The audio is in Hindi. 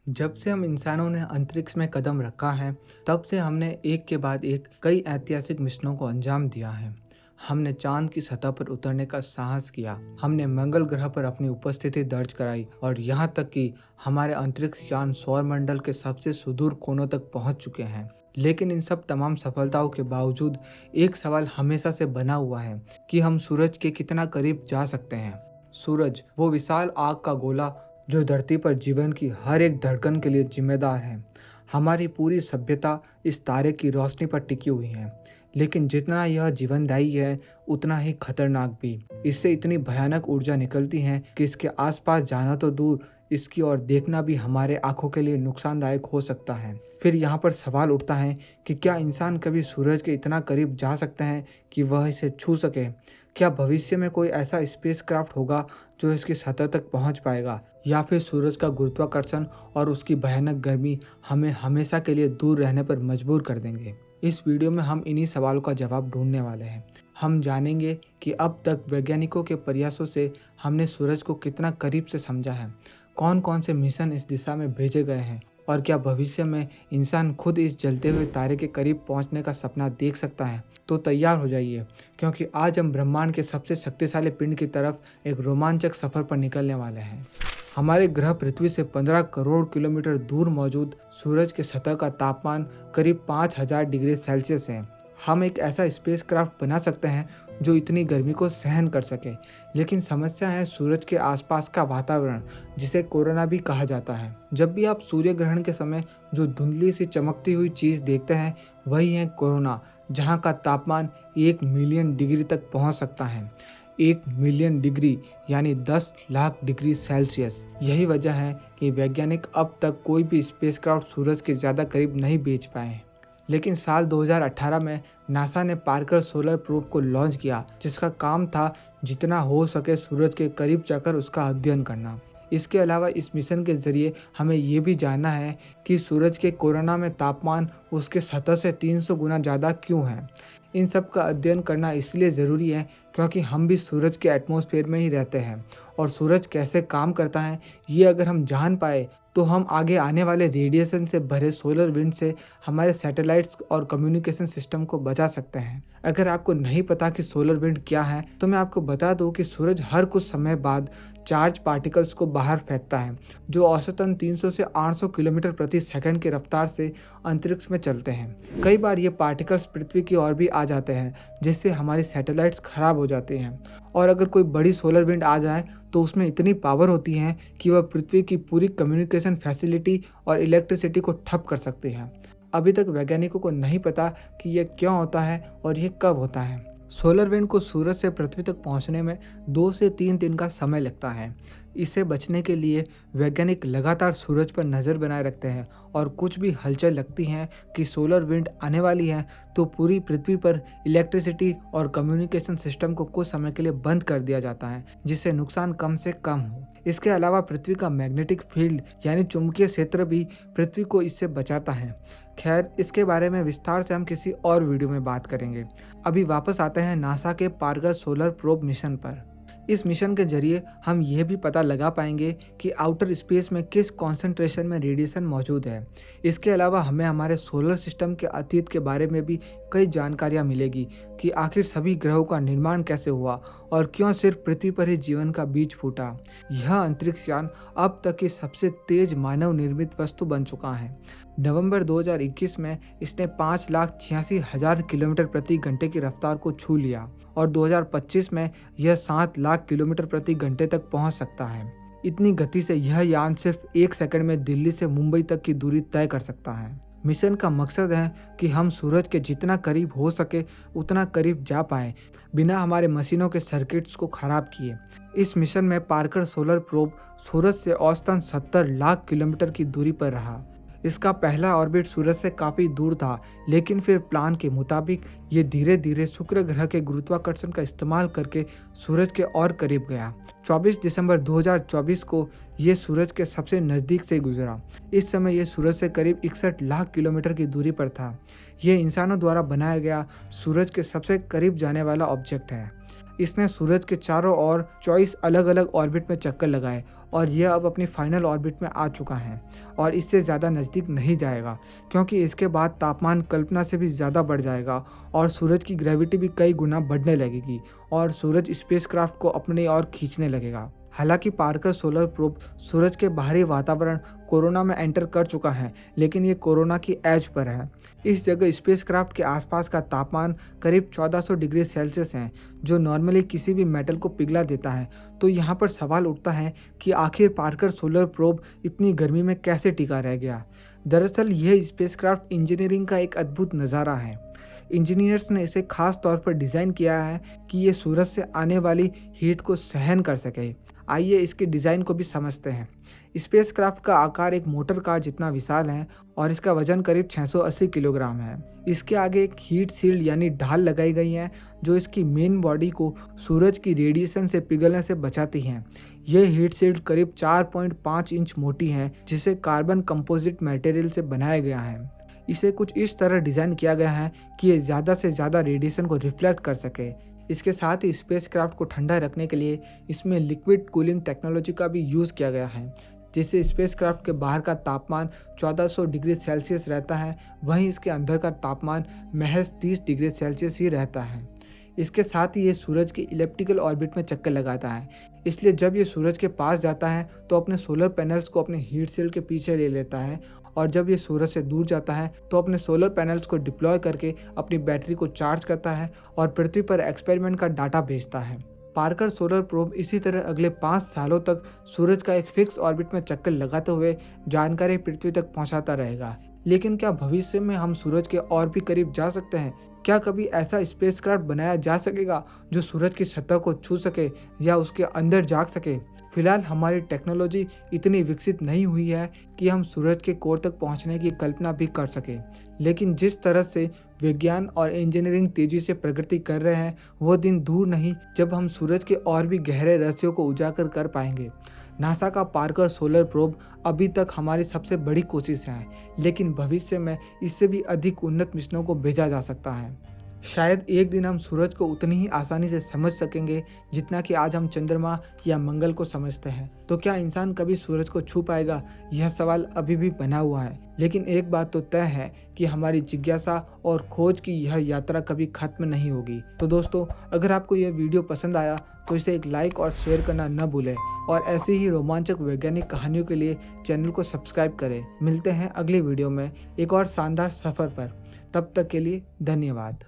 जब से हम इंसानों ने अंतरिक्ष में कदम रखा है, तब से हमने एक के बाद एक कई ऐतिहासिक मिशनों को अंजाम दिया है। हमने चांद की सतह पर उतरने का साहस किया, हमने मंगल ग्रह पर अपनी उपस्थिति दर्ज कराई और यहाँ तक कि हमारे अंतरिक्ष यान सौरमंडल के सबसे सुदूर कोनों तक पहुँच चुके हैं। लेकिन इन सब तमाम सफलताओं के बावजूद एक सवाल हमेशा से बना हुआ है कि हम सूरज के कितना करीब जा सकते हैं। सूरज, वो विशाल आग का गोला जो धरती पर जीवन की हर एक धड़कन के लिए जिम्मेदार है। हमारी पूरी सभ्यता इस तारे की रोशनी पर टिकी हुई है, लेकिन जितना यह जीवनदायी है उतना ही खतरनाक भी। इससे इतनी भयानक ऊर्जा निकलती है कि इसके आसपास जाना तो दूर, इसकी ओर देखना भी हमारे आंखों के लिए नुकसानदायक हो सकता है। फिर यहाँ पर सवाल उठता है कि क्या इंसान कभी सूरज के इतना करीब जा सकते हैं कि वह इसे छू सके? क्या भविष्य में कोई ऐसा स्पेसक्राफ्ट होगा जो इसकी सतह तक पहुंच पाएगा, या फिर सूरज का गुरुत्वाकर्षण और उसकी भयानक गर्मी हमें हमेशा के लिए दूर रहने पर मजबूर कर देंगे? इस वीडियो में हम इन्हीं सवालों का जवाब ढूंढने वाले हैं। हम जानेंगे कि अब तक वैज्ञानिकों के प्रयासों से हमने सूरज को कितना करीब से समझा है, कौन कौन से मिशन इस दिशा में भेजे गए हैं, और क्या भविष्य में इंसान खुद इस जलते हुए तारे के करीब पहुंचने का सपना देख सकता है। तो तैयार हो जाइए, क्योंकि आज हम ब्रह्मांड के सबसे शक्तिशाली पिंड की तरफ एक रोमांचक सफर पर निकलने वाले हैं। हमारे ग्रह पृथ्वी से 15 करोड़ किलोमीटर दूर मौजूद सूरज के सतह का तापमान करीब 5000 डिग्री सेल्सियस है। हम एक ऐसा स्पेसक्राफ्ट बना सकते हैं जो इतनी गर्मी को सहन कर सके, लेकिन समस्या है सूरज के आसपास का वातावरण, जिसे कोरोना भी कहा जाता है। जब भी आप सूर्य ग्रहण के समय जो धुंधली सी चमकती हुई चीज़ देखते हैं, वही है कोरोना, जहाँ का तापमान 1 मिलियन डिग्री तक पहुँच सकता है। 1 मिलियन डिग्री यानी 10 लाख डिग्री सेल्सियस। यही वजह है कि वैज्ञानिक अब तक कोई भी स्पेसक्राफ्ट सूरज के ज़्यादा करीब नहीं भेज पाए। लेकिन साल 2018 में नासा ने पार्कर सोलर प्रोब को लॉन्च किया, जिसका काम था जितना हो सके सूरज के करीब जाकर उसका अध्ययन करना। इसके अलावा इस मिशन के जरिए हमें ये भी जानना है कि सूरज के कोरोना में तापमान उसके सतह से 300 गुना ज़्यादा क्यों है। इन सब का अध्ययन करना इसलिए ज़रूरी है क्योंकि हम भी सूरज के एटमॉस्फेयर में ही रहते हैं, और सूरज कैसे काम करता है ये अगर हम जान पाए तो हम आगे आने वाले रेडिएशन से भरे सोलर विंड से हमारे सैटेलाइट्स और कम्युनिकेशन सिस्टम को बचा सकते हैं। अगर आपको नहीं पता कि सोलर विंड क्या है, तो मैं आपको बता दूं कि सूरज हर कुछ समय बाद चार्ज पार्टिकल्स को बाहर फेंकता है, जो औसतन 300 से 800 किलोमीटर प्रति सेकंड की रफ्तार से अंतरिक्ष में चलते हैं। कई बार ये पार्टिकल्स पृथ्वी की ओर भी आ जाते हैं, जिससे हमारी सैटेलाइट्स खराब हो जाती हैं। और अगर कोई बड़ी सोलर विंड आ जाए तो उसमें इतनी पावर होती है कि वह पृथ्वी की पूरी कम्युनिकेशन फैसिलिटी और इलेक्ट्रिसिटी को ठप कर सकती है। अभी तक वैज्ञानिकों को नहीं पता कि यह क्यों होता है और यह कब होता है। सोलर विंड को सूरज से पृथ्वी तक पहुंचने में 2 से 3 दिन का समय लगता है। इससे बचने के लिए वैज्ञानिक लगातार सूरज पर नज़र बनाए रखते हैं, और कुछ भी हलचल लगती है कि सोलर विंड आने वाली है तो पूरी पृथ्वी पर इलेक्ट्रिसिटी और कम्युनिकेशन सिस्टम को कुछ समय के लिए बंद कर दिया जाता है, जिससे नुकसान कम से कम हो। इसके अलावा पृथ्वी का मैग्नेटिक फील्ड यानी चुंबकीय क्षेत्र भी पृथ्वी को इससे बचाता है। खैर, इसके बारे में विस्तार से हम किसी और वीडियो में बात करेंगे। अभी वापस आते हैं नासा के पार्कर सोलर प्रोब मिशन पर। इस मिशन के जरिए हम यह भी पता लगा पाएंगे कि आउटर स्पेस में किस कॉन्सेंट्रेशन में रेडिएशन मौजूद है। इसके अलावा हमें हमारे सोलर सिस्टम के अतीत के बारे में भी कई जानकारियां मिलेगी कि आखिर सभी ग्रहों का निर्माण कैसे हुआ और क्यों सिर्फ पृथ्वी पर ही जीवन का बीज फूटा। यह अंतरिक्ष यान अब तक की सबसे तेज मानव निर्मित वस्तु बन चुका है। नवंबर 2021 में इसने 5,86,000 किलोमीटर प्रति घंटे की रफ्तार को छू लिया, और 2025 में यह 7 लाख किलोमीटर प्रति घंटे तक पहुंच सकता है। इतनी गति से यह यान सिर्फ 1 सेकंड में दिल्ली से मुंबई तक की दूरी तय कर सकता है। मिशन का मकसद है कि हम सूरज के जितना करीब हो सके उतना करीब जा पाएं, बिना हमारे मशीनों के सर्किट्स को खराब किए। इस मिशन में पार्कर सोलर प्रोब सूरज से औसतन 70 लाख किलोमीटर की दूरी पर रहा। इसका पहला ऑर्बिट सूरज से काफ़ी दूर था, लेकिन फिर प्लान के मुताबिक ये धीरे धीरे शुक्र ग्रह के गुरुत्वाकर्षण का इस्तेमाल करके सूरज के और करीब गया। 24 दिसंबर 2024 को ये सूरज के सबसे नज़दीक से गुजरा। इस समय ये सूरज से करीब 61 लाख किलोमीटर की दूरी पर था। ये इंसानों द्वारा बनाया गया सूरज के सबसे करीब जाने वाला ऑब्जेक्ट है। इसने सूरज के चारों ओर 24 अलग अलग ऑर्बिट में चक्कर लगाए और यह अब अपनी फाइनल ऑर्बिट में आ चुका है और इससे ज़्यादा नज़दीक नहीं जाएगा, क्योंकि इसके बाद तापमान कल्पना से भी ज़्यादा बढ़ जाएगा और सूरज की ग्रेविटी भी कई गुना बढ़ने लगेगी और सूरज स्पेसक्राफ्ट को अपनी ओर खींचने लगेगा। हालांकि पार्कर सोलर प्रोब सूरज के बाहरी वातावरण कोरोना में एंटर कर चुका है, लेकिन ये कोरोना की एज पर है। इस जगह स्पेसक्राफ्ट के आसपास का तापमान करीब 1400 डिग्री सेल्सियस है, जो नॉर्मली किसी भी मेटल को पिघला देता है। तो यहाँ पर सवाल उठता है कि आखिर पार्कर सोलर प्रोब इतनी गर्मी में कैसे टिका रह गया। दरअसल यह स्पेसक्राफ्ट इंजीनियरिंग का एक अद्भुत नज़ारा है। इंजीनियर्स ने इसे खास तौर पर डिज़ाइन किया है कि ये सूरज से आने वाली हीट को सहन कर सके। आइए इसके डिज़ाइन को भी समझते हैं। स्पेसक्राफ्ट का आकार एक मोटर कार जितना विशाल है और इसका वजन करीब 680 किलोग्राम है। इसके आगे एक हीट शील्ड यानी ढाल लगाई गई है, जो इसकी मेन बॉडी को सूरज की रेडिएशन से पिघलने से बचाती है। यह हीट शील्ड करीब 4.5 इंच मोटी है, जिसे कार्बन कंपोजिट मटेरियल से बनाया गया है। इसे कुछ इस तरह डिज़ाइन किया गया है कि ये ज़्यादा से ज़्यादा रेडिएशन को रिफ्लेक्ट कर सके। इसके साथ ही स्पेसक्राफ्ट को ठंडा रखने के लिए इसमें लिक्विड कूलिंग टेक्नोलॉजी का भी यूज़ किया गया है, जिससे स्पेसक्राफ्ट के बाहर का तापमान 1400 डिग्री सेल्सियस रहता है, वहीं इसके अंदर का तापमान महज 30 डिग्री सेल्सियस ही रहता है। इसके साथ ही ये सूरज के इलिप्टिकल ऑर्बिट में चक्कर लगाता है, इसलिए जब ये सूरज के पास जाता है तो अपने सोलर पैनल्स को अपने हीट शील्ड के पीछे ले लेता है और जब ये सूरज से दूर जाता है तो अपने सोलर पैनल्स को डिप्लॉय करके अपनी बैटरी को चार्ज करता है और पृथ्वी पर एक्सपेरिमेंट का डाटा भेजता है। पार्कर सोलर प्रोब इसी तरह अगले 5 सालों तक सूरज का एक फिक्स ऑर्बिट में चक्कर लगाते हुए जानकारी पृथ्वी तक पहुंचाता रहेगा। लेकिन क्या भविष्य में हम सूरज के और भी करीब जा सकते हैं? क्या कभी ऐसा स्पेसक्राफ्ट बनाया जा सकेगा जो सूरज की सतह को छू सके या उसके अंदर जा सके? फिलहाल हमारी टेक्नोलॉजी इतनी विकसित नहीं हुई है कि हम सूरज के कोर तक पहुंचने की कल्पना भी कर सकें, लेकिन जिस तरह से विज्ञान और इंजीनियरिंग तेजी से प्रगति कर रहे हैं, वो दिन दूर नहीं जब हम सूरज के और भी गहरे रहस्यों को उजागर कर पाएंगे। नासा का पार्कर सोलर प्रोब अभी तक हमारी सबसे बड़ी कोशिश है, लेकिन भविष्य में इससे भी अधिक उन्नत मिशनों को भेजा जा सकता है। शायद एक दिन हम सूरज को उतनी ही आसानी से समझ सकेंगे जितना कि आज हम चंद्रमा या मंगल को समझते हैं। तो क्या इंसान कभी सूरज को छू पाएगा? यह सवाल अभी भी बना हुआ है, लेकिन एक बात तो तय है कि हमारी जिज्ञासा और खोज की यह यात्रा कभी खत्म नहीं होगी। तो दोस्तों, अगर आपको यह वीडियो पसंद आया तो इसे एक लाइक और शेयर करना न भूलें और ऐसे ही रोमांचक वैज्ञानिक कहानियों के लिए चैनल को सब्सक्राइब करें। मिलते हैं अगली वीडियो में एक और शानदार सफ़र पर। तब तक के लिए धन्यवाद।